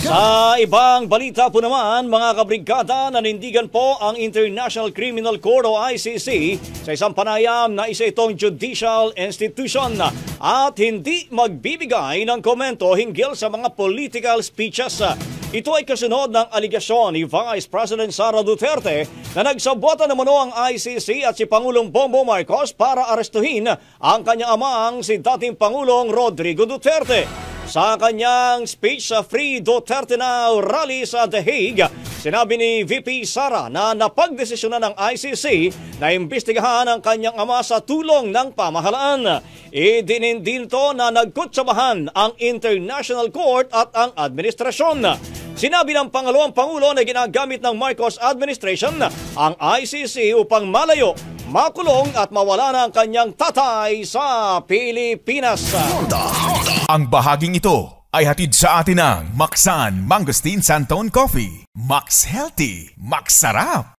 Sa ibang balita po naman, mga kabrigada, nanindigan po ang International Criminal Court o ICC sa isang panayam na isa itong judicial institution at hindi magbibigay ng komento hinggil sa mga political speeches. Ito ay kasunod ng aligasyon ni Vice President Sara Duterte na nagsabuatan naman ang ICC at si Pangulong Bongbong Marcos para arestuhin ang kanyang amang si dating Pangulong Rodrigo Duterte. Sa kanyang speech sa Free Duterte Now rally sa The Hague, sinabi ni VP Sara na napagdesisyonan ng ICC na imbestigahan ang kanyang ama sa tulong ng pamahalaan. Idinindin to na nagkutsabahan ang International Court at ang administrasyon. Sinabi ng pangalawang Pangulo na ginagamit ng Marcos administration ang ICC upang malayo, makulong at mawala na ang kanyang tatay sa Pilipinas. Ang bahaging ito ay hatid sa atin ng Maxan Mangosteen Santon Coffee. Max Healthy, Max Sarap.